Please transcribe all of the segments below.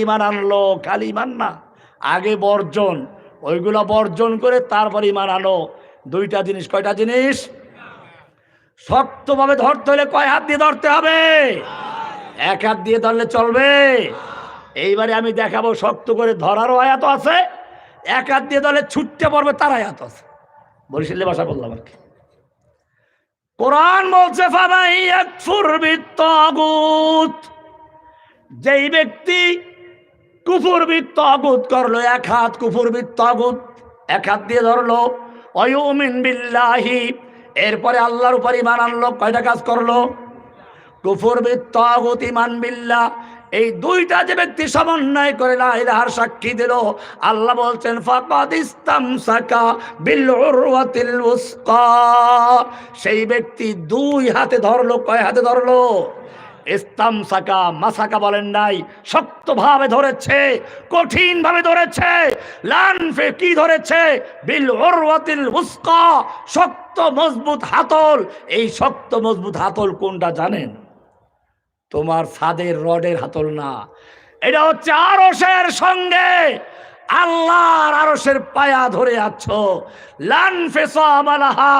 ইমান আনলো, খালি ইমান না, আগে বর্জন, ওইগুলো বর্জন করে তারপর ইমান আনো। দুইটা জিনিস। কয়টা জিনিস? শক্তভাবে ধরতে হলে কয় হাত দিয়ে ধরতে হবে? এক হাত দিয়ে ধরলে চলবে? এইবারে আমি দেখাবো শক্ত করে ধরারও আয়াত আছে, এক হাত দিয়ে ধরলে ছুটতে পড়বে তার আয়াত আছে। বরিশালে ভাষা বললাম আর কি। কোরআন বলছে যেই ব্যক্তি কুফর তাগুত করলো, এক হাত কুফর তাগুত এক হাত দিয়ে ধরলো, ওয়ায়ুমিন বিল্লাহি, এরপরে আল্লাহর উপর ঈমান আনলো, কয়টা কাজ করলো? কুফর তাগুত, ঈমান বিল্লাহ, এই দুইটা যে ব্যক্তি সমন্বয় করে লা ইলাহার সাক্ষী দিল, আল্লাহ বলছেন ফাকাদ ইসতামসাকা বিল উরওয়াতিল উসকা, সেই ব্যক্তি দুই হাতে ধরলো। কয় হাতে ধরলো? ইসতামসাকা, মাসাকা বলেন নাই, শক্তভাবে ধরেছে, কঠিনভাবে ধরেছে। লানফে কি ধরেছে? বিল উরওয়াতিল উসকা, শক্ত মজবুত হাতল। এই শক্ত মজবুত হাতল কোনটা জানেন? তোমার ছাদের রডের হাতল না, এটা হচ্ছে আরশের সঙ্গে আল্লাহর আরশের পায়া ধরে আছো। লানফিসামালাহা,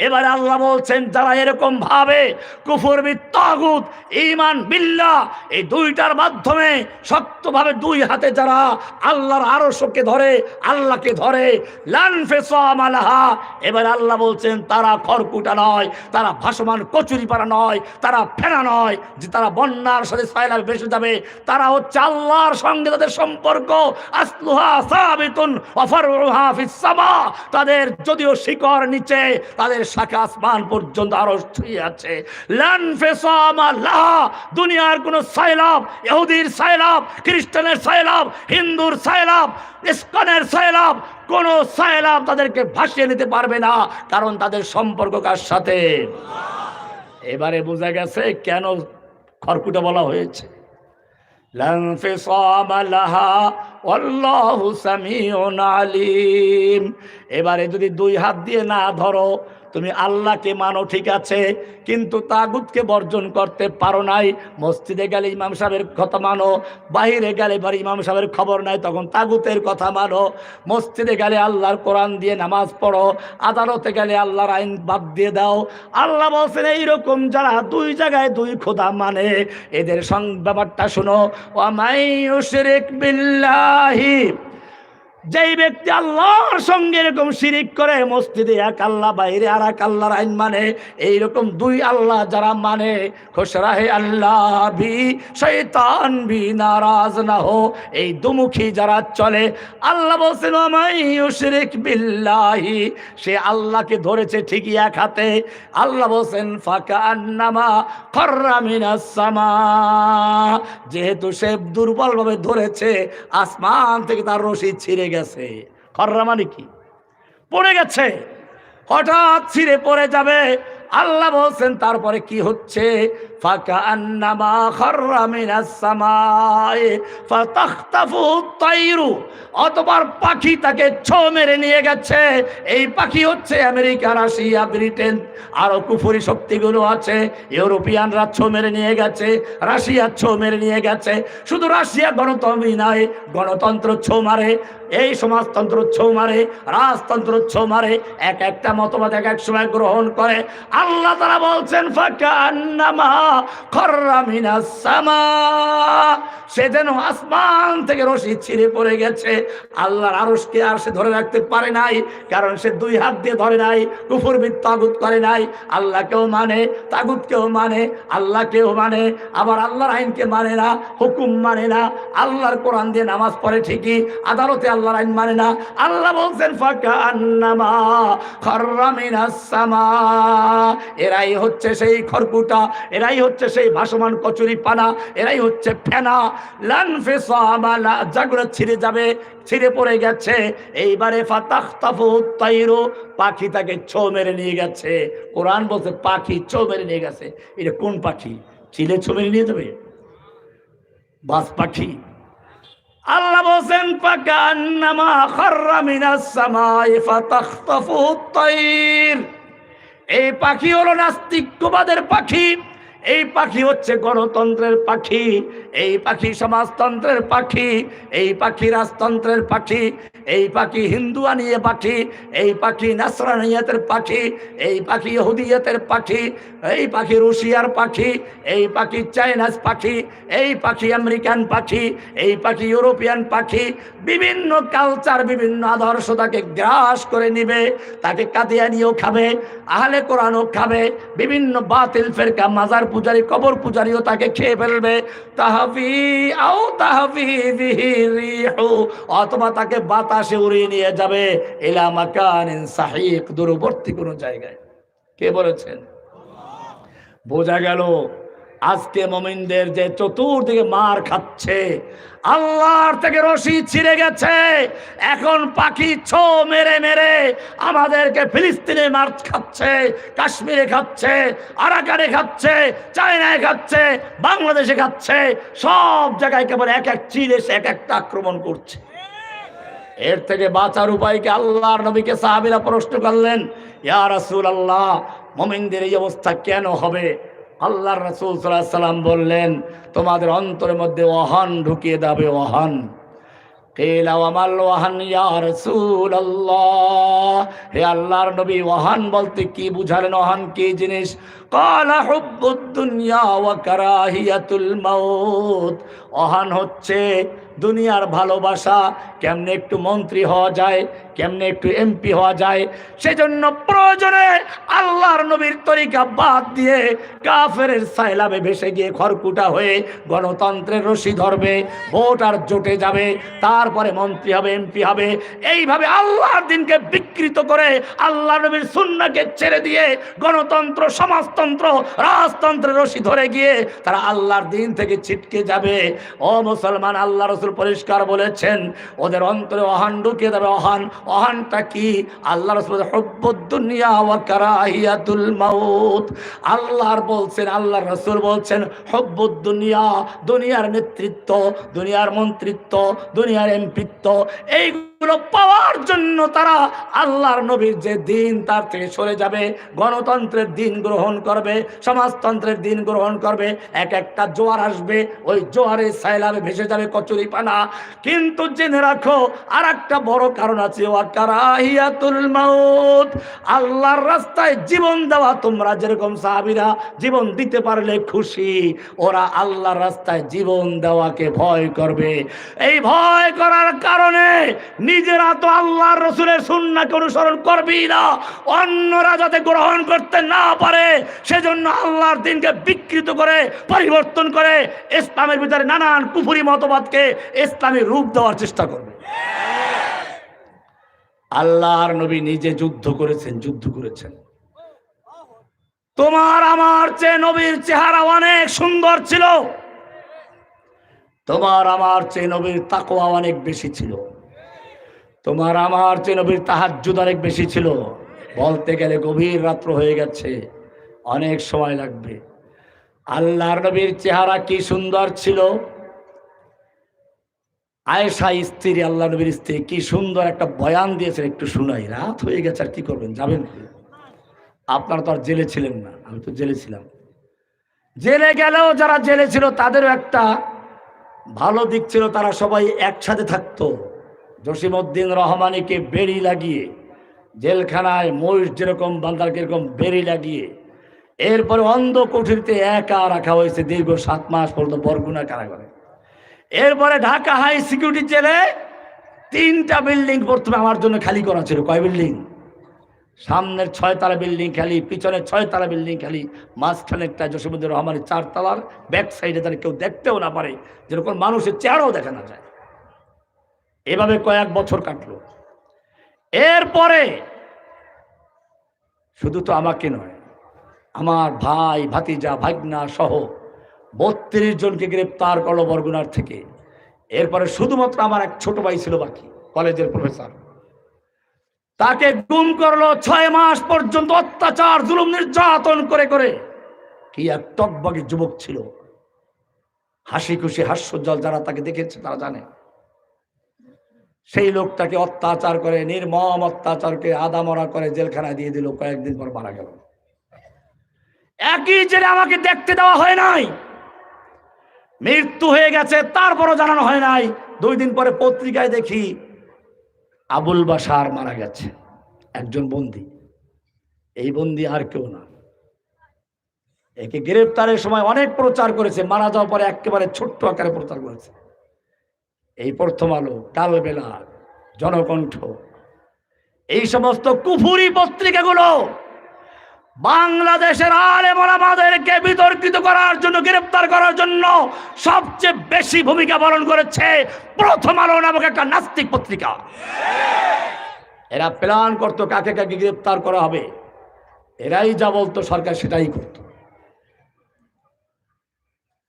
এবারে আল্লাহ বলছেন যারা এরকম ভাবে কুফর বিত্তাগুত ঈমান বিল্লাহ এই দুইটার মাধ্যমে শক্তভাবে দুই হাতে যারা আল্লাহর আরশকে ধরে, আল্লাহকে ধরে, লানফিসামালাহা, এবারে আল্লাহ বলছেন তারা খড়কুটা নয়, তারা ভাসমান কচুরিপানা নয়, তারা ফেনা নয় যে তারা বন্যার সাথে সয়লাবে ভেসে যাবে। তারা হচ্ছে আল্লাহর সঙ্গে তাদের সম্পর্ক, আসলুহা সাবিতুন ওয়া ফারউহা ফিস সামা, তাদের যদিও শিকড় নিচে, তাদের শাখা আসমান পর্যন্ত আরশ ছুঁয়ে আছে। লানফিসামা লাহা, দুনিয়ার কোন সাইলাব, ইহুদির সাইলাব, খ্রিস্টানের সাইলাব, হিন্দুর সাইলাব, ইসকনের সাইলাব, কোন সাইলাব তাদেরকে ভাসিয়ে নিতে পারবে না, কারণ তাদের সম্পর্ক কার সাথে? এবারে বোঝা গেছে কেন খড়কুটা বলা হয়েছে। লানফিসামা লাহা আল্লাহু সামিউন আলিম। এবারে যদি দুই হাত দিয়ে না ধরো, তুমি আল্লাহকে মানো ঠিক আছে, কিন্তু তাগুতকে বর্জন করতে পারো নাই। মসজিদে গেলে ইমাম সাহেবের কথা মানো, বাহিরে গেলে এবার ইমাম সাহেবের খবর নাই, তখন তাগুতের কথা মানো। মসজিদে গেলে আল্লাহর কোরআন দিয়ে নামাজ পড়ো, আদালতে গেলে আল্লাহর আইন বাদ দিয়ে দাও। আল্লাহ বলছেন এইরকম যারা দুই জায়গায় দুই খোদা মানে, এদের ব্যাপারটা শোনো। ওয়া মাই ইউশরিক বিল্লাহি, যেই ব্যক্তি আল্লাহর সঙ্গে এরকম শিরিক করে, মসজিদে এক আল্লাহ, বাইরে আর এক আল্লাহর আইন মানে, এইরকম দুই আল্লাহ যারা মানে, খুশরাহে আল্লাহ ভি শয়তান ভি নারাজ না হো, এই দুমুখী যারা চলে, আল্লাহ বলছেন ওয়ামাই ইউশরিক বিল্লাহি, সে আল্লাহকে ধরেছে ঠিকই এক হাতে। আল্লাহ বলছেন ফাকান্নামা খাররা মিনাস সামা, যেহেতু সে দুর্বলভাবে ধরেছে, আসমান থেকে তার রশি ছিঁড়ে গেছে। খররা মানে কি? পড়ে গেছে, হঠাৎ ছিঁড়ে পড়ে যাবে। আল্লাহ বলছেন তারপরে কি হচ্ছে? ফাকান্নামা খাররা মিনাস সামাই ফাতাখতাফুত তায়রু, অতঃপর পাখি তাকে ছো মেরে নিয়ে গেছে। এই পাখি হচ্ছে আমেরিকা, রাশিয়া, ব্রিটেন, আরো কুফরি শক্তিগুলো আছে, ইউরোপিয়ানরা ছো মেরে নিয়ে গেছে, রাশিয়া ছো মেরে নিয়ে গেছে। শুধু রাশিয়া গণতন্ত্রই নয়, গণতন্ত্র ছো মারে, এই সমাজতন্ত্র ছো মারে, রাজতন্ত্র ছো মারে, এক একটা মতবাদ এক এক সময় গ্রহণ করে। আল্লাহ তাআলা বলছেন ফাকান্নামা খাররা মিনাস সামা, সে যেন আসমান থেকে রশি ছিঁড়ে পড়ে গেছে। আল্লাহর আরশকে আর সে ধরে রাখতে পারে নাই, কারণ সে দুই হাত দিয়ে ধরে নাই, কুফর তাগুত করে নাই। আল্লাহকেও মানে, তাগুতকেও মানে, আল্লাহকেও মানে, আবার আল্লাহর আইনকে মানে না, হুকুম মানে না। আল্লাহর কোরআন দিয়ে নামাজ পড়ে ঠিকই, আদালতে আল্লাহর আইন মানে না। আল্লাহ বলছেন ফাকান্নামা খাররা মিনাস সামা, এরাই হচ্ছে সেই খড়কুটা, এরাই হচ্ছে সেই ভাসমান কচুরি পানা, এরাই হচ্ছে ফেনা। লানফিসামা, জাগুলো ছিঁড়ে যাবে, ছিঁড়ে পড়ে গেছে। এইবারে ফাতাখতাফুত তায়রু, পাখি তাকে ছো মেরে নিয়ে গেছে। কোরআন বলছে পাখি ছো মেরে নিয়ে গেছে। এটা কোন পাখি? চিলে ছো মেরে নিয়ে যাবে? বাস পাখি। আল্লাহ বলছেন ফাকান্নামা খাররা মিনাস সামাই ফাতাখতাফুত তায়র, এই পাখি হলো নাস্তিক্যবাদের পাখি। এই পাখি হচ্ছে গণতন্ত্রের পাখি, এই পাখি সমাজতন্ত্রের পাখি, এই পাখি রাজতন্ত্রের পাখি, এই পাখি হিন্দুয়ানিয়ে পাখি, এই পাখি নাসরানিয়াতের পাখি, এই পাখি ইহুদিয়াতের পাখি, এই পাখি রুশিয়ার পাখি, এই পাখি চাইনাস পাখি, এই পাখি আমেরিকান পাখি, এই পাখি ইউরোপিয়ান পাখি। বিভিন্ন কালচার, বিভিন্ন আদর্শ তাকে গ্রাস করে নিবে, তাকে কাদিয়ানিও খাবে, আহলে কোরআনও খাবে, বিভিন্ন বাতিল ফেরকা মাজার পূজারি কবর পূজারিও তাকে খেয়ে ফেলবে। তাহফি আও তাহফি বিহি রিহু, অথবা তাকে বাতাসে উড়িয়ে নিয়ে যাবে ইলা মাকানিন সাহিক, দূরবর্তী কোনো জায়গায়। কে বলেছেন? বোঝা গেল আজকে মুমিনদের যে চতুর্দিকে মার খাচ্ছে, আল্লাহর থেকে রশি ছিঁড়ে গেছে। এখন পাখি ছো মেরে মেরে আমাদেরকে ফিলিস্তিনে মার খাচ্ছে, কাশ্মীরে খাচ্ছে, আরাকানে খাচ্ছে, চায়নায় খাচ্ছে, বাংলাদেশে খাচ্ছে, সব জায়গায় কেবল এক এক চীন এসে এক একটা আক্রমণ করছে। এর থেকে বাঁচার উপায়কে আল্লাহর নবীকে সাহাবীরা প্রশ্ন করলেন, ইয়া রাসূলুল্লাহ, মুমিনদের এই অবস্থা কেন হবে? আল্লাহর রাসূল সাল্লাল্লাহু আলাইহি সাল্লাম বললেন, তোমাদের অন্তরের মধ্যে ওহান ঢুকিয়ে দেবে, ওহান। কিলা ওয়ামাল ওয়াহান ইয়া রাসূলুল্লাহ, হে আল্লাহর নবী, ওহান বলতে কি বুঝালেন? ওহান কি জিনিস? ক্বালা হুব্বুদ দুনিয়া ওয়া কারাহিয়াতুল মাউত। ওহান হচ্ছে দুনিয়ার ভালোবাসা, কেমনে একটু মন্ত্রী হওয়া যায়, কেমনে একটু এমপি হওয়া যায়, সেজন্য প্রয়োজনে আল্লাহর নবীর তরিকা বাদ দিয়ে কাফেরের সাইলাবে ভেসে গিয়ে খড়কুটা হয়ে গণতন্ত্রের রশি ধরবে, ভোট আর জোটে যাবে, তারপরে মন্ত্রী হবে, এমপি হবে। এইভাবে আল্লাহর দিনকে বিকৃত করে আল্লাহ নবীর সুন্নাহকে ছেড়ে দিয়ে গণতন্ত্র, সমাজতন্ত্র, রাজতন্ত্রের রশি ধরে গিয়ে তারা আল্লাহর দিন থেকে ছিটকে যাবে। ও মুসলমান, আল্লাহ রাসূল পরিষ্কার বলেছেন, ওদের অন্তরে ওহান ঢুকে দেবে। ওহান, ওহানটা কি? আল্লাহ রাসূল হুব্বুদ দুনিয়া ওয়া কারাহিয়াতুল মাউত। আল্লাহর বলছেন, আল্লাহর রাসূল বলছেন, হুব্বুদ দুনিয়া, দুনিয়ার নেতৃত্ব, দুনিয়ার মন্ত্রিত্ব, দুনিয়ার এমপিত্ব, এইগুলো পাওয়ার জন্য তারা আল্লাহর নবীর যে দিন তার থেকে সরে যাবে, গণতন্ত্রের দিন গ্রহণ করবে, সমাজতন্ত্রের দিন গ্রহণ করবে। এক একটা জোয়ার আসবে, ওই জোয়ারে সাইলাবে ভেসে যাবে কচুরি পানা। কিন্তু জেনে রাখো আর একটা বড় কারণ আছে, ওয়া কারাহিয়াতুল মাউত। আল্লাহর রাস্তায় জীবন দেওয়া, তোমরা যেরকম সাহাবীরা জীবন দিতে পারলে খুশি, ওরা আল্লাহর রাস্তায় জীবন দেওয়াকে ভয় করবে। এই ভয় করার কারণে নিজেরা তো আল্লাহর রাসূলের সুন্নাহকে অনুসরণ করবেই না, অন্যরা যাতে গ্রহণ করতে না পারে সেজন্য আল্লাহর দ্বীনকে বিকৃত করে, পরিবর্তন করে ইসলামের ভিতরে নানান কুফরি মতবাদকে ইসলামী রূপ দেওয়ার চেষ্টা করবে। আল্লাহর নবী নিজে যুদ্ধ করেছেন, যুদ্ধ করেছেন। তোমার আমার চেয়ে নবীর চেহারা অনেক সুন্দর ছিল, তোমার আমার চেয়ে নবীর তাকওয়া অনেক বেশি ছিল, তোমার আমার চেয়ে নবীর তাহাজ্জুদ অনেক বেশি ছিল। বলতে গেলে গভীর রাত্র হয়ে গেছে, অনেক সময় লাগবে। আল্লাহর নবীর চেহারা কি সুন্দর ছিল! আয়েশা স্ত্রী, আল্লাহ নবীর স্ত্রী, কি সুন্দর একটা বয়ান দিয়েছেন, একটু শুনাই। রাত হয়ে গেছে, আর কি করবেন, যাবেন? আপনারা তো আর জেলে ছিলেন না, আমি তো জেলে ছিলাম। জেলে গেলেও যারা জেলে ছিল তাদেরও একটা ভালো দিক ছিল, তারা সবাই একসাথে থাকতো। জসিমউদ্দিন রহমানীকে বেড়ি লাগিয়ে জেলখানায়, মহিষ যেরকম বান্দারকে এরকম বেড়ি লাগিয়ে, এরপরে অন্ধ কুঠিরতে একা রাখা হয়েছে দীর্ঘ 7 মাস পর্যন্ত বরগুনা কারাগারে। এরপরে ঢাকা হাই সিকিউরিটি জেলে 3টা বিল্ডিং প্রথমে আমার জন্য খালি করা ছিল। কয় বিল্ডিং? সামনের 6 তলা বিল্ডিং খালি, পিছনে 6 তলা বিল্ডিং খালি, মাঝখানে একটা জসিমউদ্দিন রহমানের 4 তলার, ব্যাক সাইডে তারা কেউ দেখতেও না পারে, যেরকম মানুষের চেহারাও দেখা না যায়। এভাবে কয়েক বছর কাটলো। এরপরে শুধু তো আমাকে নয়, আমার ভাই, ভাতিজা, ভাগনা সহ 32 জনকে গ্রেপ্তার করলো বরগুনার থেকে। এরপরে শুধুমাত্র আমার এক ছোট ভাই ছিল বাকি, কলেজের প্রফেসর, তাকে গুম করলো। 6 মাস পর্যন্ত অত্যাচার, জুলুম, নির্যাতন করে করে। কি এক টকবগে যুবক ছিল, হাসি খুশি, হাস্যোজ্জ্বল, যারা তাকে দেখেছে তারা জানে। সেই লোকটাকে অত্যাচার করে, নির্মম অত্যাচারকে আদামরা করে জেলখানায় দিয়ে দিল, কয়েকদিন পর মারা গেল। একই জেলে আমাকে দেখতে দেওয়া হয় নাই, মৃত্যু হয়ে গেছে তারপরও জানানো হয় নাই। 2 দিন পরে পত্রিকায় দেখি আবুল বাশার মারা গেছে, একজন বন্দী। এই বন্দী আর কেউ না, একে গ্রেফতারের সময় অনেক প্রচার করেছে, মারা যাওয়ার পরে একেবারে ছোট্ট আকারে প্রচার করেছে। এই প্রথম আলো, কালবেলা, জনকণ্ঠ, এই সমস্ত কুফুরি পত্রিকাগুলো বাংলাদেশের আলেম ওলামাদেরকে বিতর্কিত করার জন্য, গ্রেফতার করার জন্য সবচেয়ে বেশি ভূমিকা পালন করেছে প্রথম আলো নামক একটা নাস্তিক পত্রিকা। এরা প্ল্যান করতো কাকে কাকে গ্রেফতার করা হবে, এরাই যা বলতো সরকার সেটাই করত।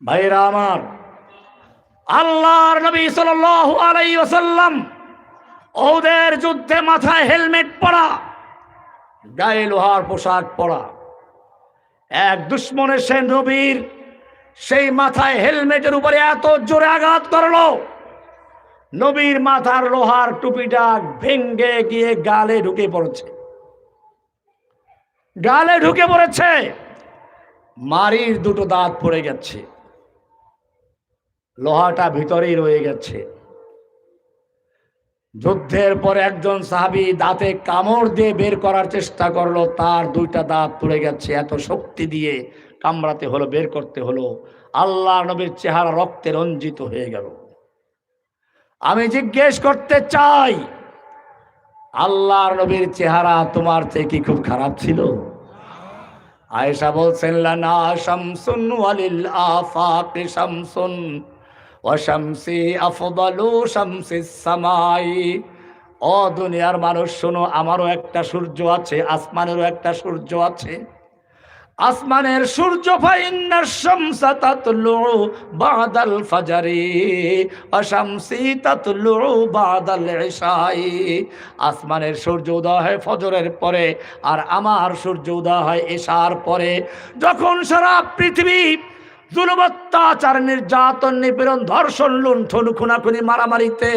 ভাইরা আমার, আল্লাহর নবী সাল্লাল্লাহু আলাইহি ওয়াসাল্লাম ওদের যুদ্ধে মাথায় হেলমেট পরা, গায়ে লোহার পোশাক পরা, এক দুশ্মনের সে নবীর সেই মাথায় হেলমেটের উপরে এত জোরে আঘাত করলো, নবীর মাথার লোহার টুপিটা ভেঙ্গে গিয়ে গালে ঢুকে পড়েছে, গালে ঢুকে পড়েছে, মারির 2টো দাঁত পড়ে গেছে, লোহাটা ভিতরেই রয়ে গেছে। যুদ্ধের পরে একজন সাহাবী দাঁতে কামড় দিয়ে বের করার চেষ্টা করলো, তার 2টা দাঁত পড়ে গেছে, এত শক্তি দিয়ে কামড়াতে হলো, বের করতে হলো। আল্লাহ নবীর চেহারা রক্তে রঞ্জিত হয়ে গেল। আমি জিজ্ঞেস করতে চাই, আল্লাহর নবীর চেহারা তোমার থেকে কি খুব খারাপ ছিল? আয়েশা বলছেন, লানা শামসুন ওয়ালিল আফাকি শামসুন ওয়া শামসি আফদালু শামসিস সামাই। ও দুনিয়ার মানুষ শোনো, আমারও একটা সূর্য আছে, আসমানেরও একটা সূর্য আছে। আসমানের সূর্য ফাইন্নাশ শামসা তাতলু বাদাল ফাজরি ওয়া শামসি তাতলু বাদাল ইশাই। আসমানের সূর্য উদয় হয় ফজরের পরে, আর আমার সূর্য উদয় হয় এশার পরে। যখন সারা পৃথিবী জুলুম, অত্যাচার, নির্যাতন, নিপীড়ন, ধর্ষণ, লুণ্ঠন, খুনাখুনি, মারামারিতে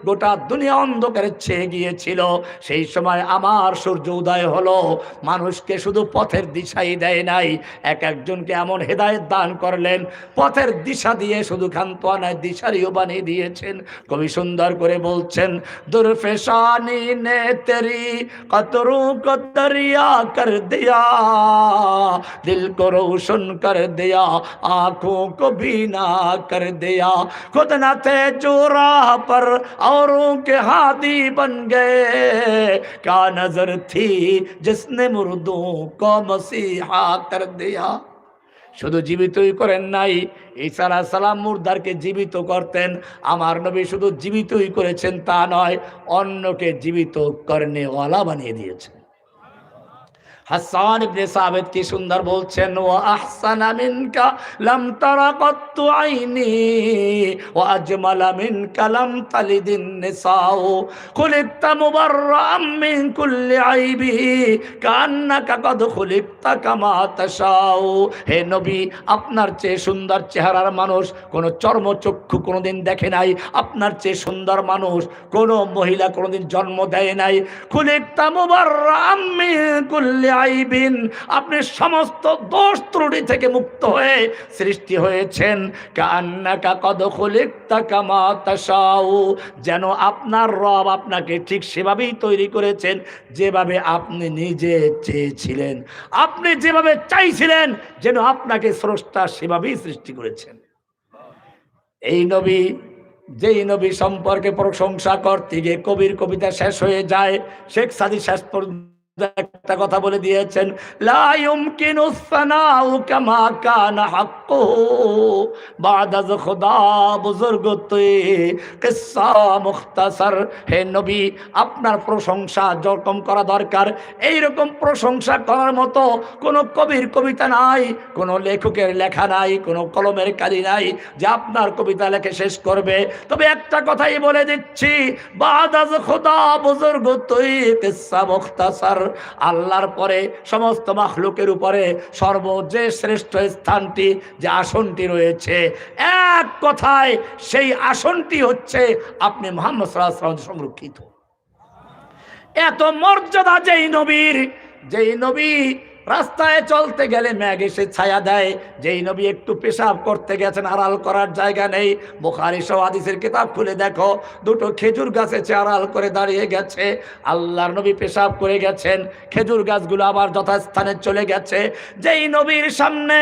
গোটা দুনিয়া অন্ধকারে ছেয়ে গিয়েছিল, সেই সময় আমার সূর্য উদয় হলো। মানুষকে শুধু পথের দিশাই দেয় নাই, এক একজনকে এমন হেদায়েত দান করলেন, পথের দিশা দিয়ে শুধু খান্তোয়ানায় দিশারিও বানিয়ে দিয়েছেন। কবি সুন্দর করে বলছেন, দুরফেশানি নে তেরি কতরু কতরিয়া কর দিয়া, দিল কো রোশন কর দিয়া, आंखों को बीना कर दिया। खुद न थे जो राह पर औरों के हादी बन गए, क्या नजर थी जिसने मुर्दों को मसीहा कर दिया। শুধু জীবিতই করেন নাই, ঈসা আলাইহিস সালাম মুর্দারকে জীবিত করতেন। আমার নবী শুধু জীবিতই করেছেন তা নয়, অন্যকে জীবিত করনে ওয়ালা বানিয়ে দিয়েছেন। হাসান ইবনে সাবিত কি সুন্দর বলছেন, ওয়া আহসানা মিনকা লাম তারা কত্তু আইনি ওয়া আজমালা মিনকা লাম তালিদিন নিসাউ, খুলিকতা মুবাররাম মিন কুল্লি আইবি কান্নাকা কদ খুলিকতা কামা তাশাউ। হে নবী, আপনার চেয়ে সুন্দর চেহারার মানুষ কোন চর্মচক্ষু কোনোদিন দেখে নাই, আপনার চেয়ে সুন্দর মানুষ কোন মহিলা কোনোদিন জন্ম দেয় নাই। খুলিকতা মুবাররাম মিন কুল্লি আইবিন, আপনি সমস্ত দোষ ত্রুটি থেকে মুক্ত হয়ে সৃষ্টি হয়েছেন। কান্নাকা কদ খুলিকতা কামা তাশাউ, যেন আপনার রব আপনাকে ঠিক সেভাবেই তৈরি করেছেন যেভাবে আপনি নিজে চেয়েছিলেন। আপনি যেভাবে চাইছিলেন যেন আপনাকে স্রষ্টা সেভাবেই সৃষ্টি করেছেন। এই নবী, যেই নবী সম্পর্কে প্রশংসা করতে গিয়ে কবির কবিতা শেষ হয়ে যায়, শেখ সাদি শেষ পর্যন্ত একটা কথা বলে দিয়েছেন, লা ইউমকিনুস সানাউ কামা কানা হাক্কুহু বাদা খুদা বুজুর্গতে কিসসা মুখতাসার। হে নবী, আপনার প্রশংসা যরকম করা দরকার, এই রকম প্রশংসা করার মতো কোনো কবির কবিতা নাই, কোনো লেখকের লেখা নাই, কোনো কলমের কালি নাই যে আপনার কবিতা লেখে শেষ করবে। তবে একটা কথাই বলে দিচ্ছি, বাদা খুদা বুজুর্গতে কিসসা মুখতাসার, আল্লাহর পরে সমস্ত মাখলুকের উপরে সর্বজে শ্রেষ্ঠ স্থানটি, যে আসনটি রয়েছে, এক কথায় সেই আসনটি হচ্ছে আপনি মুহাম্মদ সাল্লাল্লাহু আলাইহি ওয়াসাল্লাম সংরক্ষিত। এত মর্যাদা যেই নবীর, যেই নবী রাস্তায় চলতে গেলে মেঘ এসে ছায়া দেয়, যেই নবী একটু পেশাব করতে গেছেন আড়াল করার জায়গা নেই, বুখারী সহ হাদিসের কিতাব খুলে দেখো, দুটো খেজুর গাছে আড়াল করে দাঁড়িয়ে গেছে। আল্লাহর নবী পেশাব করে গেছেন, খেজুর গাছগুলো আবার যথাস্থানে চলে গেছে। যেই নবীর সামনে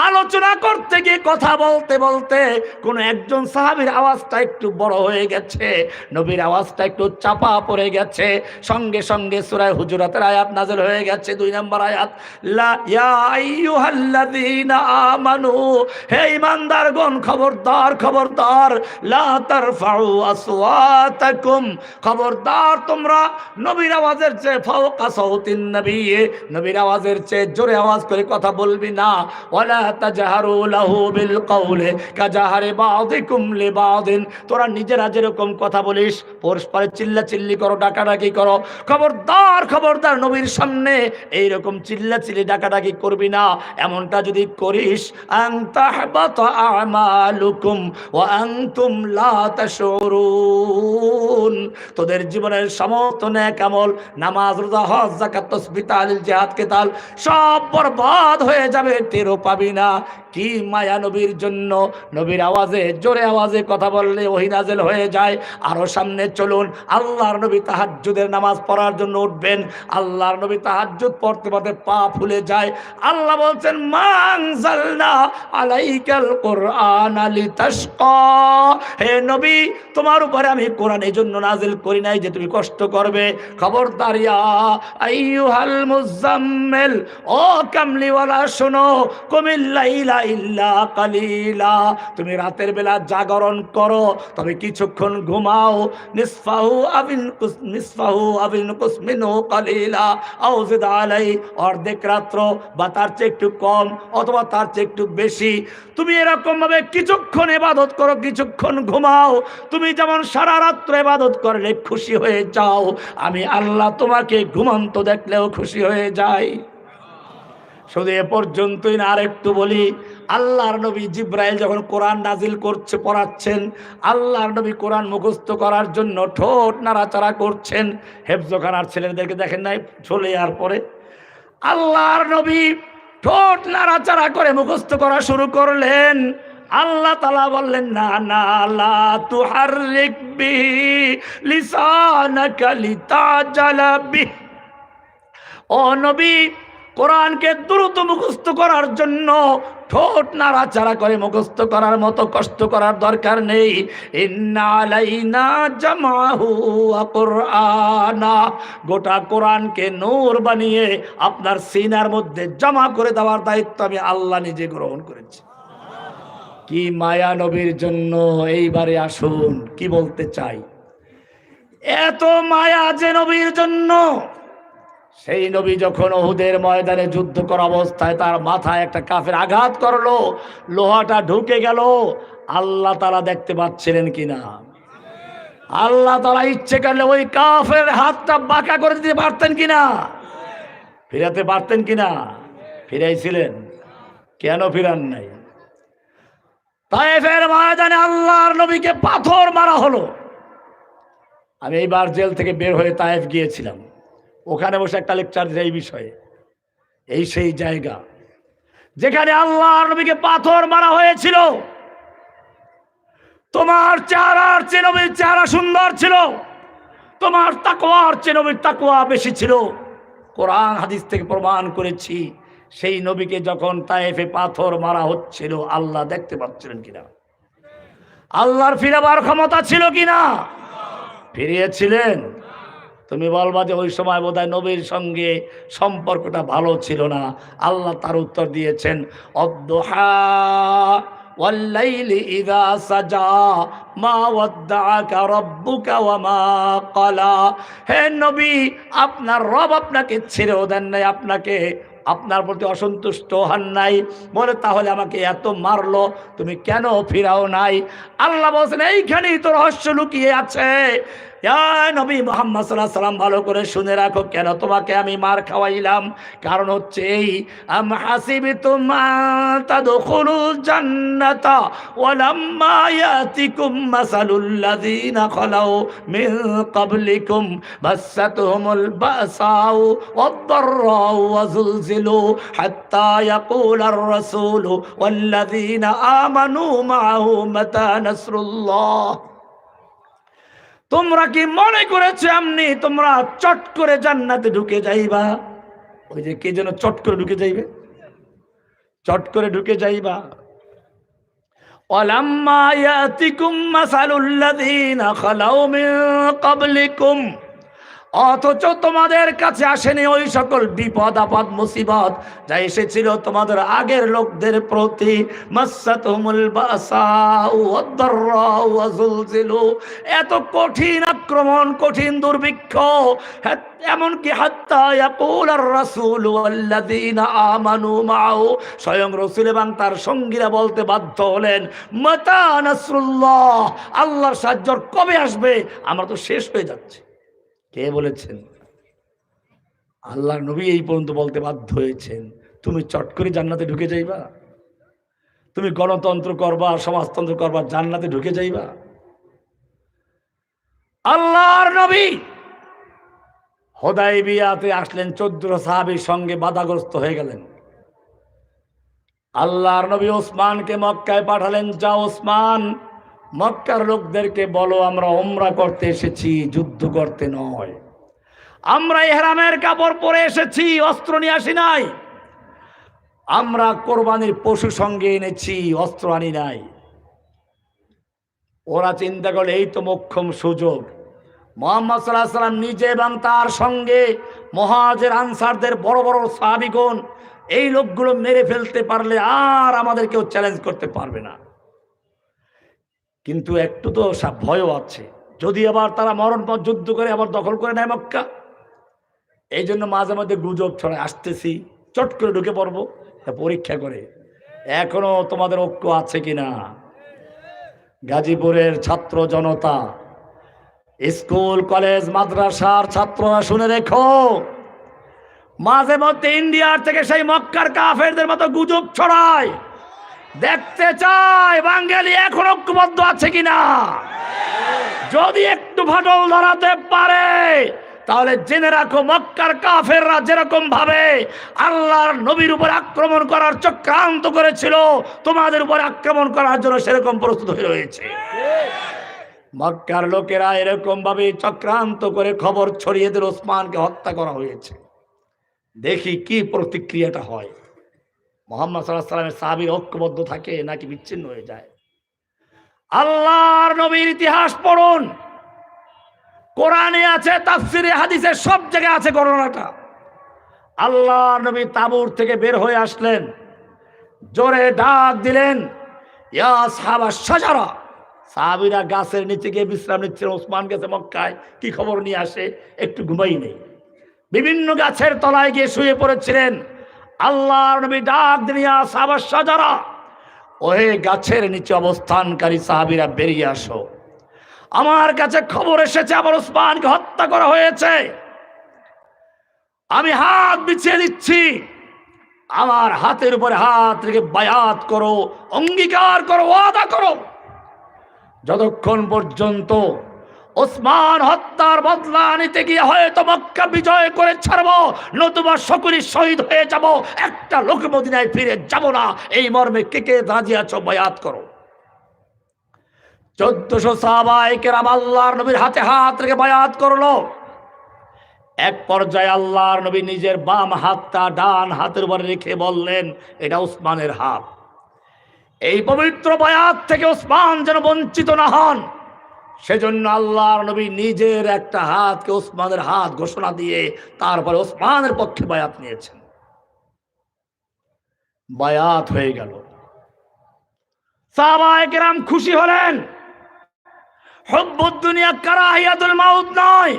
আলোচনা করতে গিয়ে কথা বলতে বলতে কোন একজন সাহাবীর আওয়াজটা একটু বড় হয়ে গেছে, নবীর আওয়াজটা একটু চাপা পড়ে গেছে, সঙ্গে সঙ্গে সূরা হুজুরাতের আয়াত নাযিল হয়ে গেছে, 2 নম্বর আয়াত, লা ইয়া আইয়ুহাল্লাযীনা আমানু, হে ঈমানদারগণ খবরদার খবরদার, লা তারফাউ আসওয়াতাকুম, খবরদার তোমরা নবীর আওয়াজের চেয়ে ফাওকা সাউতিন নবী, নবীর আওয়াজের চেয়ে জোরে আওয়াজ করে কথা বলবি না, ওয়ালা তাজহারু লাহু বিল কওলি কাজাহারি বাযিকুম লিবাযিন, তোরা নিজেরা যেরকম কথা বলিস পরস্পরে চিল্লাচিল্লি করো, ডাকাডাকি করো, খবরদার খবরদার নবীর সামনে এইরকম চিল্লাচিল্লি ডাকাডাকি করবি না। এমনটা যদি করিস আন তাহবাতা আমালুকুম ওয়া আনতুম লা তাশউরুন, তোদের জীবনের সমস্ত নেক আমল, নামাজ, রোজা, হজ, যাকাত, তাসবিহ, তাহলিল, জিহাদ, কিতাল সব বরবাদ হয়ে যাবে, টেরও পাবি না। কি মায়া নবীর জন্য, নবীর আওয়াজে জোরে আওয়াজে কথা বললে ওহী নাযিল হয়ে যায়। আরো সামনে চলুন, আল্লাহর নবী তাহাজ্জুদের নামাজ পড়ার জন্য উঠবেন, আল্লাহর নবী তাহাজ্জুদ পড়তে পড়তে পা ফুলে যায়। আল্লাহ বলছেন মা আনজালনা আলাইকাল কুরআনা লিতাশকা, হে নবী তোমার উপরে আমি কোরআন এই জন্য নাযিল করি নাই যে তুমি কষ্ট করবে। খবরদার ইয়া আইয়ুহাল মুজাম্মিল, ও কামলিওয়ালা শোনো, কুমিল লাইলা ইল্লা কালিলা, তুমি রাতের বেলা জাগরণ করো তবে কিছুক্ষণ ঘুমাও, নিসফাহু আবিন কুস মিনহু কালিলা আও জিদ আলাই, অর্ধেক রাত্র বা তার চেয়ে একটু কম অথবা তার চেয়ে একটু বেশি তুমি এরকম ভাবে কিছুক্ষণ ইবাদত করো, কিছুক্ষণ ঘুমাও। তুমি যেমন সারা রাত্র ইবাদত করলে খুশি হয়ে যাও, আমি আল্লাহ তোমাকে ঘুমন্ত দেখলেও খুশি হয়ে যাই। শুধু এ পর্যন্তই না, আরেকটু বলি, আল্লাহর নবী জিব্রাইল যখন কোরআন নাজিল করছে পড়াচ্ছেন, আল্লাহর নবী কোরআন মুখস্থ করার জন্য ঠোঁট নাড়াচাড়া করছেন। হেফজখানার ছেলেদেরকে দেখেন নাই চলে যাওয়ার পরে আল্লাহর নবী ঠোঁট নাড়াচাড়া করে মুখস্থ করা শুরু করলেন। আল্লাহ তাআলা বললেন না না, লা তুহাররিক বিহি লিসানাকা লিতাজালা বিহি, ও নবী কোরআনকে দ্রুত মুখস্থ করার জন্য ঠোঁট নাড়াচাড়া করে মুখস্থ করার মতো কষ্ট করার দরকার নেই। ইন্না আলাইনা জামাহু ওয়া কুরআনা, গোটা কোরআনকে নূর বানিয়ে আপনার সিনার মধ্যে জমা করে দেওয়ার দায়িত্ব আমি আল্লাহ নিজে গ্রহণ করেছি। কি মায়া নবীর জন্য। এইবারে আসুন কি বলতে চাই, এত মায়া যে নবীর জন্য, সেই নবী যখন উহুদের ময়দানে যুদ্ধ করা অবস্থায় তার মাথায় একটা কাফের আঘাত করলো, লোহাটা ঢুকে গেল, আল্লাহ তাআলা দেখতে পাচ্ছিলেন কিনা? আল্লাহ তাআলা ইচ্ছে করলে ওই কাফের হাতটা বাঁকা করে দিতে পারতেন কিনা? ফিরাতে পারতেন কিনা? ফিরাইছিলেন। কেন ফিরান নাই? তায়েফের ময়দানে আল্লাহর নবীকে পাথর মারা হলো। আমি এইবার জেল থেকে বের হয়ে তায়েফ গিয়েছিলাম, ওখানে বসে একটা লেকচার এই বিষয়ে। এই সেই জায়গা যেখানে আল্লাহর নবীকে পাথর মারা হয়েছিল। তোমার চেহারার চেয়ে নবীর চেহারা সুন্দর ছিল, তোমার তাকওয়ার চেয়ে নবীর তাকওয়া বেশি ছিল। কোরআন হাদিস থেকে প্রমাণ করেছি। সেই নবীকে যখন তায়েফে পাথর মারা হচ্ছিল, আল্লাহ দেখতে পাচ্ছিলেন কিনা? আল্লাহর ফিরাবার ক্ষমতা ছিল কিনা? ফিরিয়েছিলেন। তুমি বলবা যে ওই সময় বোধহয় নবীর সঙ্গে সম্পর্কটা ভালো ছিল না। আল্লাহ তার উত্তর দিয়েছেন, অদ্দুহা ওয়াল্লাইলি ইযা সাজা মা ওয়াদ্দাআকা রাব্বুকা ওয়া মা ক্বালা। হে নবী, আপনার রব আপনাকে ছেড়েও দেন নাই, আপনাকে আপনার প্রতি অসন্তুষ্ট হন নাই, বলে তাহলে আমাকে এত মারলো, তুমি কেন ফিরাও নাই? আল্লাহ বলছেন এইখানেই তো রহস্য লুকিয়ে আছে। ইয়া নবী মুহাম্মদ সাল্লাল্লাহু আলাইহি সাল্লাম, ভালো করে শুনে রাখো কেন তোমাকে আমি মার খাওয়াইলাম। কারণ হচ্ছে এই, আম হাসিবতুম আন তাদখুলুল জান্নাতা ওয়া লাম্মা ইয়াতিকুম মাসালুল লাযিনা খালাউ মিন ক্বাবলিকুম বাসাতুহুমুল বাসাউ ওয়াদ-দাররাউ ওয়া যুলজিলু হাত্তা ইয়াকুলার রাসূলু ওয়াল লাযিনা আমানু মাআহু মাতা নাসরুল্লাহ। তোমরা কি মনে করেছো এমনি তোমরা চট করে জান্নাতে ঢুকে যাইবা? ওই যে কে যেন চট করে ঢুকে যাইবে, চট করে ঢুকে যাইবা। ওয়ালাম্মা ইয়াতিকুম মাসালুল লাযিনা খালাউ মিন ক্বাবলিকুম, অথচ তোমাদের কাছে আসেনি ওই সকল বিপদ আপদ মুসিবত যা এসেছিল তোমাদের আগের লোকদের প্রতি। মাসাতুহুমুল বাসাউ ওয়াদ-দাররাউ ওয়া যুলজিলু, এত কঠিন আক্রমণ, কঠিন দুর্ভিক্ষ, এমনকি হাত্তা ইয়াকুলার রাসূল ওয়াল্লাযীনা আমানু মাআহু, স্বয়ং রাসূল এবং তার সঙ্গীরা বলতে বাধ্য হলেন, মাতা নাসরুল্লাহ, আল্লাহর সাহায্য কবে আসবে? আমরা তো শেষ হয়ে যাচ্ছি। কে বলেছেন? আল্লাহর নবী এই পর্যন্ত বলতে বাধ্য হয়েছেন, তুমি চট করে জান্নাতে ঢুকে যাইবা? তুমি গণতন্ত্র করবা, সমাজতন্ত্র করবা, জান্নাতে ঢুকে যাইবা? আল্লাহর নবী হুদায়বিয়াতে আসলেন, 14 সাহাবীর সঙ্গে বাধাগ্রস্ত হয়ে গেলেন। আল্লাহর নবী ওসমানকে মক্কায় পাঠালেন, যাও ওসমান, মক্কার লোকদেরকে বলো আমরা উমরা করতে এসেছি, যুদ্ধ করতে নয়। আমরা ইহরামের কাপড় পরে এসেছি, অস্ত্র নিয়ে আসি নাই। আমরা কোরবানির পশু সঙ্গে এনেছি, অস্ত্র আনি নাই। ওরা চিন্তা করলে এই তো মোক্ষম সুযোগ। মুহাম্মদ সাল্লাল্লাহু আলাইহি ওয়াসাল্লাম নিজে এবং তার সঙ্গে মুহাজির আনসারদের বড় বড় সাহাবীগণ, এই লোকগুলো মেরে ফেলতে পারলে আর আমাদের কেউ চ্যালেঞ্জ করতে পারবে না। কিন্তু একটু তো ভয়ও আছে, যদি আবার তারা মরণপথ যুদ্ধ করে আবার দখল করে নেয় মক্কা। এই জন্য মাঝে মধ্যে গুজব ছড়ায়, আসতেছি চট করে ঢুকে পড়বো, পরীক্ষা করে এখনো তোমাদের ঐক্য আছে কিনা। গাজীপুরের ছাত্র জনতা, স্কুল কলেজ মাদ্রাসার ছাত্ররা শুনে রেখো, মাঝে মধ্যে ইন্ডিয়ার থেকে সেই মক্কার কাফেরদের মতো গুজব ছড়ায়। দেখতে চাই বাঙালি এখন ঐক্যবদ্ধ আছে কিনা। যদি একটু ফাটল ধরাতে পারে তাহলে জেনে রাখো, মক্কার কাফেররা যেরকম ভাবে আল্লাহর নবীর উপর আক্রমণ করার চক্রান্ত করেছিল, তোমাদের উপর আক্রমণ করার জন্য সেরকম প্রস্তুত হয়ে রয়েছে। মক্কার লোকেরা এরকম ভাবে চক্রান্ত করে খবর ছড়িয়ে দিল ওসমানকে হত্যা করা হয়েছে। দেখি কি প্রতিক্রিয়াটা হয়। মুহাম্মদ সাল্লাল্লাহু আলাইহি ওয়াসাল্লামের সাহাবীরা ঐক্যবদ্ধ থাকে নাকি বিচ্ছিন্ন হয়ে যায়? আল্লাহর নবীর ইতিহাস পড়ুন, কোরআনে আছে, তাফসিরে হাদিসে সব জায়গায় আছে ঘটনাটা। আল্লাহর নবী তাবুর থেকে বের হয়ে আসলেন, জোরে ডাক দিলেন, ইয়া আসহাবাশ শাজারা। সাহাবীরা গাছের নিচে গিয়ে বিশ্রাম নিচ্ছিলেন। ওসমান গেছে মক্কায়, কি খবর নিয়ে আসে, একটু ঘুমাই নেই, বিভিন্ন গাছের তলায় গিয়ে শুয়ে পড়েছিলেন। আল্লাহর নবী ডাক দিলেন, ইয়া আসহাবাশ শাজারা, ওহে গাছের নিচে অবস্থানকারী সাহাবীরা বেরিয়ে আসো, আমার কাছে খবর এসেছে আবার ওসমানকে হত্যা করা হয়েছে। আমি হাত বিছিয়ে দিচ্ছি, আমার হাতের উপরে হাত রেখে বায়াত করো, অঙ্গীকার করো, ওয়াদা করো, যতক্ষণ পর্যন্ত ওসমান হত্যার বদলা নিতে গিয়ে হয়তো মক্কা বিজয় করে ছাড়বো, নতুবা সকলেই শহীদ হয়ে যাব, একটা লোক মদিনায় ফিরে যাব না, এই মর্মে কে কে রাজি আছো বায়াত করো। 1400 সাহাবায়ে কেরাম আল্লাহর নবীর হাতে হাত রেখে বায়াত করলো। এক পর্যায়ে আল্লাহর নবী নিজের বাম হাতটা ডান হাতের উপরে রেখে বললেন, এটা ওসমানের হাত। এই পবিত্র বায়াত থেকে ওসমান যেন বঞ্চিত না হন, সেজন্য আল্লাহর নবী নিজের একটা হাতকে ওসমানের হাত ঘোষণা দিয়ে তারপরে ওসমানের পক্ষে বায়াত নিয়েছেন। বায়াত হয়ে গেল। সাহাবায়ে কেরাম খুশি হলেন। হুব্বুদ দুনিয়া কারাহিয়াতুল মাউত নয়,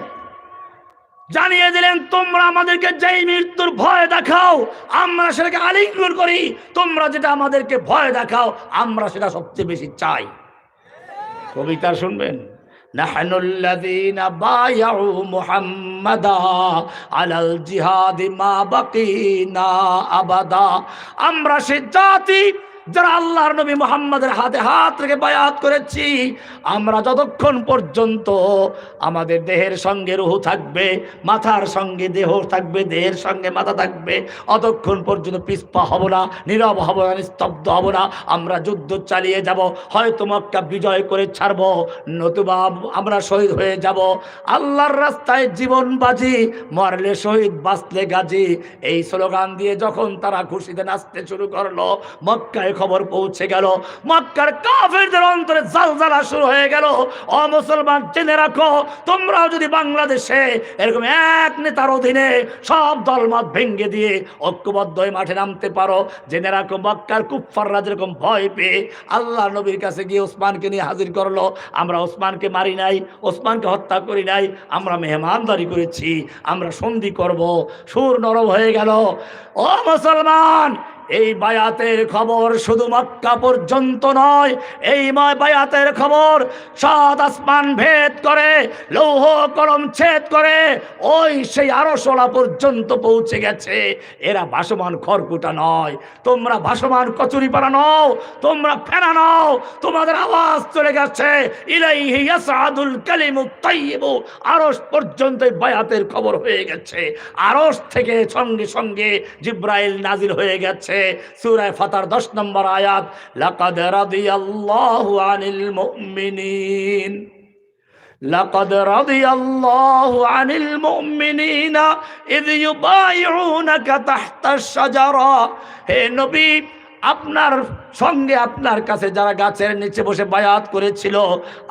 জানিয়ে দিলেন তোমরা আমাদেরকে যেই মৃত্যুর ভয় দেখাও আমরা সেটাকে আলিঙ্গন করি, তোমরা যেটা আমাদেরকে ভয় দেখাও আমরা সেটা সবচেয়ে বেশি চাই। কবিতা শুনবেন, নাহনুল্লাযীনা বায়াউ মুহাম্মাদা আলাল জিহাদি মা বাকিনা আবাদা। আমরা সে জাতি যারা আল্লাহর নবী মুহাম্মাদের হাতে হাত রেখে বায়াত করেছি, আমরা যতক্ষণ পর্যন্ত আমাদের দেহের সঙ্গে রূহ থাকবে, মাথার সঙ্গে দেহ থাকবে, দেহের সঙ্গে মাথা থাকবে, অতক্ষণ পর্যন্ত পিছপা হব না, নীরব হব না, নিস্তব্ধ হব না। আমরা যুদ্ধ চালিয়ে যাব, হয়তো মক্কা বিজয় করে ছাড়ব, নতুবা আমরা শহীদ হয়ে যাব। আল্লাহর রাস্তায় জীবন বাজি, মরলে শহীদ বাঁচলে গাজী, এই স্লোগান দিয়ে যখন তারা খুশিতে নাচতে শুরু করলো, মক্কায় খবর পৌঁছে গেল, মক্কার কাফেরদের অন্তরে জালজালা শুরু হয়ে গেল। ও মুসলমান, জেনে রাখো, তোমরাও যদি বাংলাদেশে এরকম এক নেতার অধীনে সব দলমত ভেঙ্গে দিয়ে ঐক্যবদ্ধ হয়ে মাঠে নামতে পারো, জেনে রাখো মক্কার কুফফাররা যেরকম ভয় পেয়ে আল্লাহ নবীর কাছে গিয়ে ওসমানকে নিয়ে হাজির করলো, আমরা ওসমানকে মারি নাই, ওসমানকে হত্যা করি নাই, আমরা মেহমানদারি করেছি, আমরা সন্ধি করব। সুর নরম হয়ে গেল। ও মুসলমান, এই বায়াতের খবর শুধু মক্কা পর্যন্ত নয়, এই বায়াতের খবর সাত আসমান ভেদ করে, লৌহ কলম ছেদ করে ওই সেই আরশোলা পর্যন্ত পৌঁছে গেছে। এরা ভাসমান খড়কুটা নয়, তোমরা ভাসমান কচুরিপানা নও, তোমরা ফেনা নও, তোমাদের আওয়াজ চলে গেছে ইলাইহি ইয়াসআদুল কালিমুত তাইয়্যিবু। আরশ পর্যন্ত বায়াতের খবর হয়ে গেছে। আরশ থেকে সঙ্গে সঙ্গে জিব্রাইল নাজিল হয়ে গেছে। সূরা ফাতার 10 নম্বর আয়াত, লাকাদ রাদিয়াল্লাহু আনিল মুমিনিন, লাকাদ রাদিয়াল্লাহু আনিল মুমিনিনা ইয ইউবাইউনাকা তাহতাশ শাজারা। হে নবী, আপনার সঙ্গে আপনার কাছে যারা গাছের নিচে বসে বায়াত করেছিল,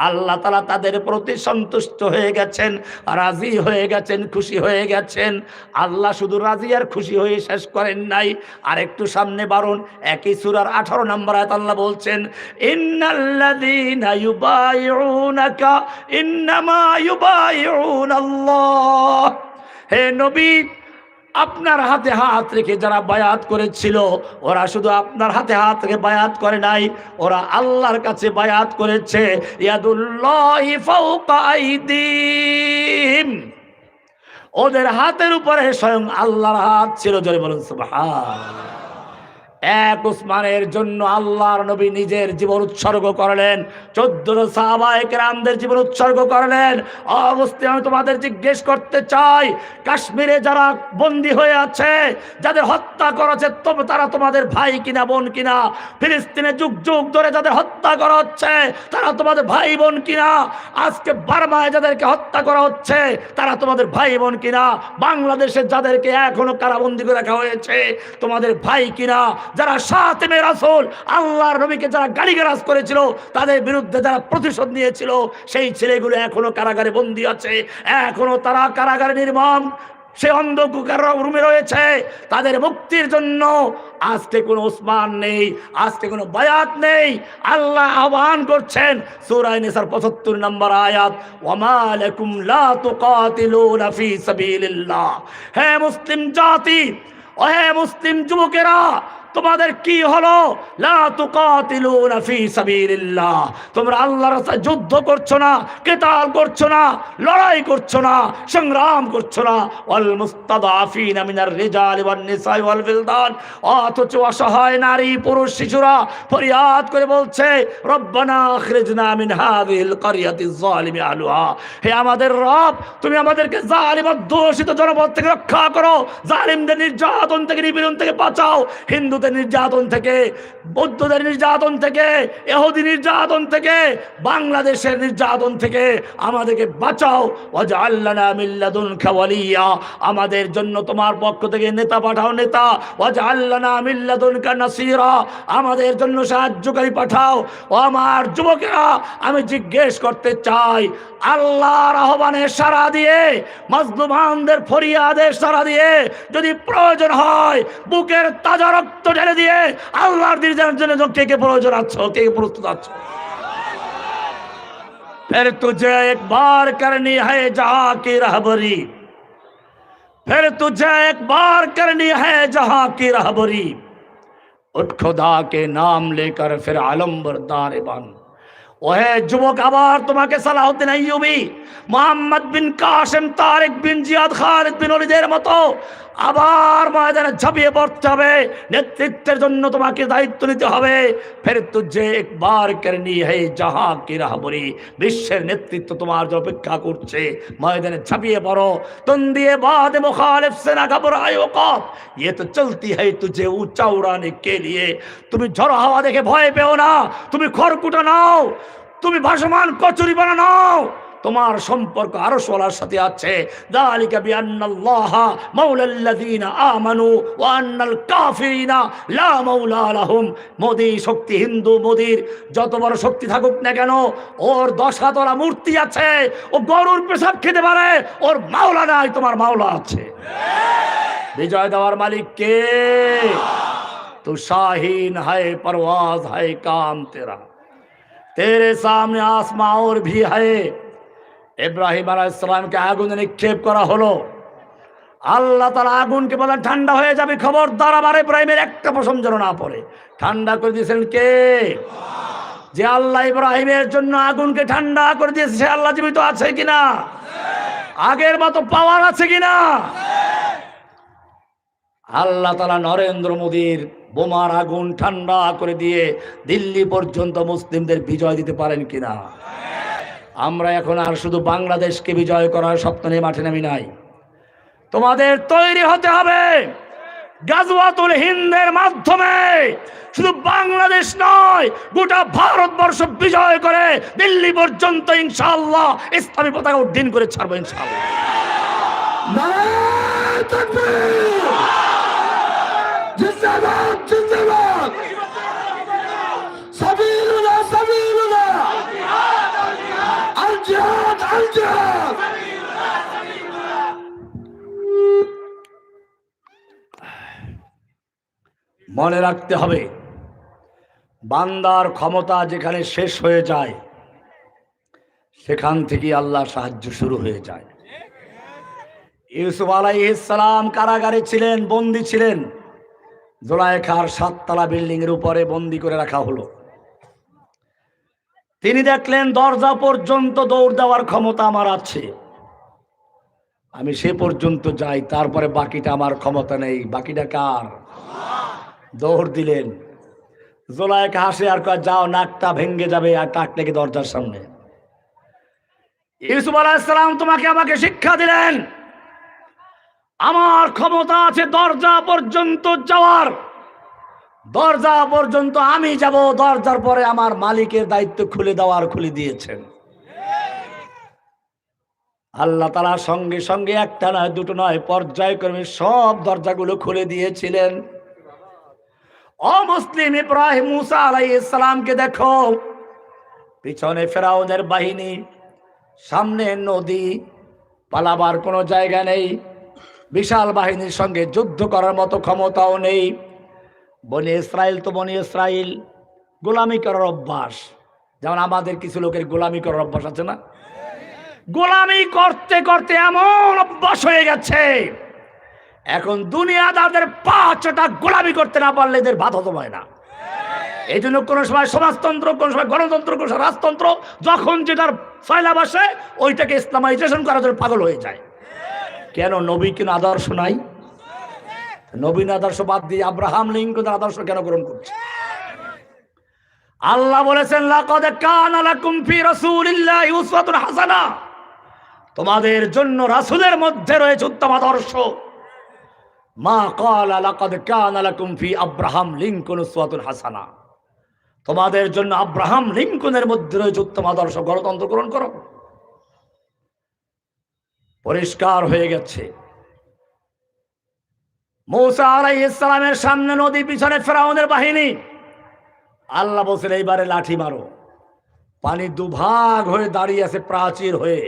আল্লাহ তাআলা তাদের প্রতি সন্তুষ্ট হয়ে গেছেন, রাজি হয়ে গেছেন, খুশি হয়ে গেছেন। আল্লাহ শুধু রাজি আর খুশি হয়ে শেষ করেন নাই, আর একটু সামনে বারণ একই সূরার 18 নম্বর আয়াত আল্লাহ বলছেন, ইন্নাল্লাযীনা ইউবাইউনাকা ইন্নামা ইউবাইউনাল্লাহ। হে নবী, আপনার হাতে হাত রেখে যারা বায়াত করেছিল, ওরা শুধু আপনার হাতে হাত রেখে বায়াত করে নাই, ওরা আল্লাহর কাছে বায়াত করেছে। ইয়াদুল্লাহি ফাওকা আইদিহিম, ওদের হাতের উপরে স্বয়ং আল্লাহর হাত ছিল। জোরে বলুন সুবহানাল্লাহ। এক উসমানের জন্য আল্লাহর নবী নিজের জীবন উৎসর্গ করলেন, 14 সাহাবায়ে কেরামদের জীবন উৎসর্গ করলেন। অবশ্যই আমি তোমাদের জিজ্ঞেস করতে চাই, কাশ্মীরে যারা বন্দী হয়ে আছে, যাদের হত্যা করেছে, তারা তোমাদের ভাই কিনা বোন কিনা? ফিলিস্তিনে যুগ যুগ ধরে যাদের হত্যা করা হচ্ছে, তারা তোমাদের ভাই বোন কিনা? আজকে বার্মায় যাদেরকে হত্যা করা হচ্ছে, তারা তোমাদের ভাই বোন কিনা? বাংলাদেশে যাদেরকে এখনো কারাবন্দী করে রাখা হয়েছে, তোমাদের ভাই কিনা? যারা শাতিমে রাসূল, আল্লাহর নবীকে যারা গালিগালাজ করেছিল, তাদের বিরুদ্ধে যারা প্রতিশোধ নিয়েছিল, সেই ছেলেগুলো এখনো কারাগারে বন্দী আছে, এখনো তারা কারাগারে নির্মম সে অন্ধকার রুমে রয়েছে। তাদের মুক্তির জন্য আজকে কোনো ওসমান নেই, আজকে কোনো বায়াত নেই। আল্লাহ আহ্বান করছেন সূরা নিসার 75 নম্বর আয়াত, ওয়ামা লাকুম লা তুকাতিলুনা ফি সাবিলিল্লাহ। হে মুসলিম জাতি, ও হে মুসলিম যুবকেরা, তোমাদের কি হলো? লা তুকাতিলুনা ফি সাবিলিল্লাহ, তোমরা আল্লাহর রাস্তায় যুদ্ধ করছো না, কিতাল করছো না, লড়াই করছো না, সংগ্রাম করছো না। ওয়াল মুস্তাদাফিনা মিনার রিজালি ওয়ান নিসাই ওয়াল বিলদান, অথচ অসহায় নারী পুরুষ শিশুরা ফরিয়াদ করে বলছে, রব্বানা আখরিজনা মিন হাযিহিল ক্বরিয়াতিজ যালিমি আহলুহা। হে আমাদের রব, তুমি আমাদেরকে জালিম অধ্যুষিত জনপদ থেকে রক্ষা করো, জালিমদের নির্যাতন থেকে, নিপীড়ন থেকে বাঁচাও, হিন্দু নির্যাতন থেকে, বৌদ্ধদের নির্যাতন থেকে, ইহুদি নির্যাতন থেকে, বাংলাদেশের নির্যাতন থেকে আমাদেরকে বাঁচাও। ওয়াজআল লানা মিন লাদুনকা ওয়ালিয়া, আমাদের জন্য তোমার পক্ষ থেকে নেতা পাঠাও, নেতা। ওয়াজআল লানা মিন লাদুনকা নাসীরা, আমাদের জন্য সাহায্যকারী পাঠাও। ও আমার যুবকেরা, আমি জিজ্ঞেস করতে চাই, আল্লাহর আহ্বানে সাড়া দিয়ে, মাজলুমানদের ফরিয়াদের সাড়া দিয়ে, যদি প্রয়োজন হয় বুকের তাজা রক্ত ঢেলে দিয়ে আল্লাহর দিনের জন্য কে কে প্রয়োজন আছো, কে কে প্রস্তুত আছো? फिर तुझे एक बार करनी है जहां की रहबरी, फिर तुझे एक बार करनी है जहां की रहबरी, उठ खुदा के नाम लेकर फिर आलम बरदार बन, ওহে যুবক, আবার তোমাকে সালাউদ্দিন আইয়ুবী, মোহাম্মদ বিন কাসেম, তারেক বিন জিয়াদ, খালিদ বিন ওয়ালিদের মতো আবার ময়দানে ঝাঁপিয়ে পড়তে হবে। নেতৃত্বের জন্য তোমাকে দায়িত্ব নিতে হবে। ফের তুঝে একবার করনি হে জাহাঁ কি রাহবরি, বিশ্বের নেতৃত্ব তোমার জন্য অপেক্ষা করছে। ময়দানে ঝাঁপিয়ে পড়ো। তুম দিয়ে বাদ মুখালিফ সে না ঘবরায়ে ওকাফ, ये तो चलती है तुझे ऊंचा उड़ाने के लिए। তুমি ঝড়ো হাওয়া দেখে ভয় পেও না, তুমি খড়কুটা নাও, তুমি ভাসমান কচুরি বানা নাও। তোমার সম্পর্ক আরশওয়ালার সাথে আছে। যালিকা বিআন্নাল্লাহা মাওলাল্লাযীনা আমানু ওয়া আন্নাল কাফিরিনা লা মাওলা লাহুম। মোদি শক্তি, হিন্দু মোদির যত বড় শক্তি থাকুক না কেন, ওর 10 হাতওয়ালা মূর্তি আছে, ও গরুর পেশাব খেতে পারে, ওর মাওলা নাই, তোমার মাওলা আছে। বিজয় দেওয়ার মালিক কে? তু শাহিন है, परवाज है काम तेरा, तेरे सामने आसमां और भी है। ইব্রাহিম আলাইহিস সালামকে আগুনে নিক্ষেপ করা হলো। আল্লাহ তাআলা আগুনকে বলেন ঠান্ডা হয়ে যাবে, খবরদার আবার ইব্রাহিমের একটা পশম যেন না পড়ে। ঠান্ডা করে দিয়েছেন কে? যে আল্লাহ ইব্রাহিমের জন্য আগুনকে ঠান্ডা করে দিয়েছে, সে আল্লাহ জীবিত আছে কিনা? আগের মতো পাওয়ার আছে কিনা? আল্লাহ তাআলা নরেন্দ্র মোদীর বোমার আগুন ঠান্ডা করে দিয়ে দিল্লি পর্যন্ত মুসলিমদের বিজয় দিতে পারেন কিনা? আমরা এখন আর শুধু বাংলাদেশকে বিজয় করার স্বপ্ন নিয়ে মাঠে নামি নাই। তোমাদের তৈরি হতে হবে গাজওয়াতুল হিন্দের মাধ্যমে শুধু বাংলাদেশ নয়, গোটা ভারতবর্ষ বিজয় করে দিল্লি পর্যন্ত ইনশাআল্লাহ ইসলামী পতাকা উড্ডীন করে ছাড়বো ইনশাআল্লাহ। নারায়ে তাকবীর, জিন্দাবাদ জিন্দাবাদ, সাবিলুল্লাহ সাবিলুল্লাহ, আল জিহাদ আল জিহাদ। মনে রাখতে হবে, বান্দার ক্ষমতা যেখানে শেষ হয়ে যায় সেখান থেকে আল্লাহ সাহায্য শুরু হয়ে যায়। ইউসুফ আলাইহিস সালাম কারাগারে ছিলেন, বন্দী ছিলেন। জুলাইখার 7 তলা বিল্ডিং এর উপরে বন্দী করে রাখা হলো। তিনি দেখলেন দরজা পর্যন্ত দৌড় দেওয়ার ক্ষমতা আমার আছে, আমি সে পর্যন্ত যাই, তারপরে বাকিটা আমার ক্ষমতা নেই, বাকিটা কার? দৌড় দিলেন। জুলাইখা হাসে আর কয়, যাও, নাকটা ভেঙ্গে যাবে আর টাক লেগে দরজার সামনে। ইউসুফ আলাইহিস সালাম তোমাকে আমাকে শিক্ষা দিলেন, আমার ক্ষমতা আছে দরজা পর্যন্ত যাওয়ার, দরজা পর্যন্ত আমি যাব, দরজার পরে আমার মালিকের দায়িত্ব খুলে দেওয়ার খুলে দিয়েছেন। আল্লাহ তাআলা সঙ্গে সঙ্গে একটা নয়, দুটো নয়, পর্যায়ক্রমে সব দরজাগুলো খুলে দিয়েছিলেন। ও মুসলিম, ইব্রাহিম মুসা আলাইহিস সালামকে দেখো, পিছনে ফেরাউনের বাহিনী, সামনে নদী, পালাবার কোনো জায়গা নেই, বিশাল বাহিনীর সঙ্গে যুদ্ধ করার মতো ক্ষমতাও নেই। বনি ইসরাইল তো বনি ইসরাইল, গোলামি করার অভ্যাস, যেমন আমাদের কিছু লোকের গোলামি করার অভ্যাস আছে না? গোলামি করতে করতে এমন অভ্যাস হয়ে গেছে, এখন দুনিয়াদারদের 5টা গোলামি করতে না পারলে এদের ভাত হজম হয় না। এই জন্য কোনো সময় সমাজতন্ত্র, কোনো সময় গণতন্ত্র, কোনো সময় রাজতন্ত্র, যখন যেটার ফয়লা বসে ওইটাকে ইসলামাইজেশন করার জন্য পাগল হয়ে যায়। কেন? নবী কেন আদর্শ নাই? নবীন আদর্শ বাদ দিয়ে আব্রাহাম লিঙ্কনের আদর্শ কেন গ্রহণ করছে? আল্লাহ বলেছেন, লাকাদ কানা লাকুম ফি রাসূলিল্লাহি উসওয়াতুন হাসানাহ, তোমাদের জন্য রাসূলের মধ্যে রয়েছে উত্তম আদর্শ। মা ক্বালা লাকাদ কানা লাকুম ফি আব্রাহাম লিঙ্কন উসওয়াতুন হাসানাহ, তোমাদের জন্য আব্রাহাম লিঙ্কনের মধ্যে রয়েছে উত্তম আদর্শ, গণতন্ত্র গ্রহণ করো। পরিষ্কার হয়ে গেছে। মূসা আলাইহিস সালামের সামনে নদী, পিছনে ফেরাউনের বাহিনী। আল্লাহ বলছেন, এইবারে লাঠি মারো। পানি দুভাগ হয়ে দাঁড়িয়ে আছে, প্রাচীর হয়ে।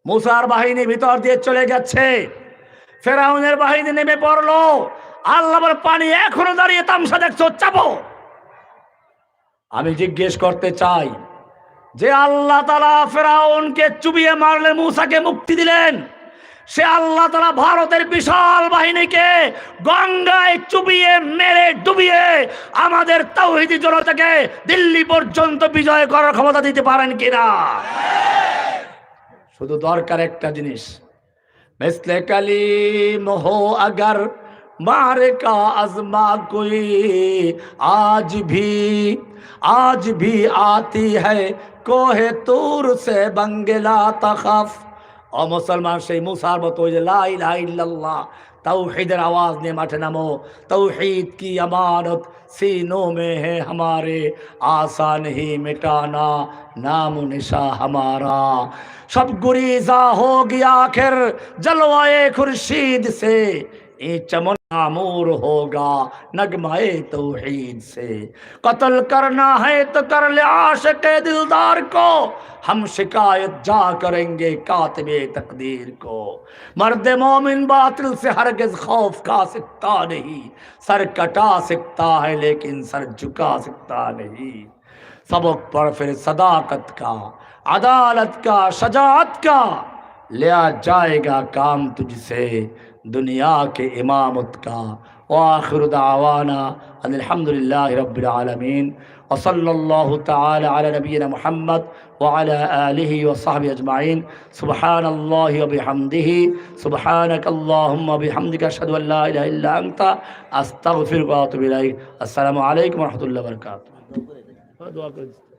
মূসার বাহিনী ভিতর দিয়ে চলে গেছে, ফেরাউনের বাহিনী নেমে পড়লো। আল্লাহ বলে, পানি এখনো দাঁড়িয়ে তামসা দেখছো, চাপো। আমি জিজ্ঞেস করতে চাই, যে আল্লাহ তাআলা ফেরাউনকে চুবিয়ে মারলেন, মূসাকে মুক্তি দিলেন, সে আল্লাহ তাআলা ভারতের বিশাল বাহিনীকে গঙ্গায় চুবিয়ে মেরে ডুবিয়ে আমাদের তাওহীদি জনতাকে দিল্লি পর্যন্ত বিজয় করার ক্ষমতা দিতে পারেন কিনা? শুধু দরকার একটা জিনিস, মিসলে কালিম হো अगर मारे का आजमा कोई आज भी आती है कोहे तूर से बंगला तखफ। ও মুসলমান, সেই মুসার মতো ওই যে লা ইলাহা ইল্লাল্লাহ তাওহীদের आवाज নিয়ে মাঠে নামো। तौहीद की अमानत सीनों में है हमारे, आसान ही मिटाना नाम निशा हमारा। सब गुरीजा हो गया आखिर जलवाए खुर्शीद से, ये चमन आमूर होगा नगमाए तौहीद से। कत्ल करना है तो कर ले आशिक दिलदार को, हम शिकायत जा करेंगे कातिबे तकदीर को। मर्द मोमिन बातिल से हरगिज खौफ का सकता नहीं, सर कटा सकता है लेकिन सर झुका सकता नहीं। सबक पर फिर सदाकत का, अदालत का, शजाअत का, लिया जाएगा काम तुझसे दुनिया के इमामत का। व आखिर दावाना अल्हम्दुलिल्लाहि रब्बिल आलमीन व सल्लल्लाहु तआला अला नबिय्यिना मुहम्मद व अला आलिहि व सहबिहि अजमाइन। सुब्हानल्लाहि व बिहम्दिहि सुब्हानकल्लाहुम्मा बिहम्दिका अशहदु अन ला इलाहा इल्ला अंता अस्तगफिरुका व अतूबु इलैक। अस्सलामु अलैकुम व रहमतुल्लाहि व बरकातुहू।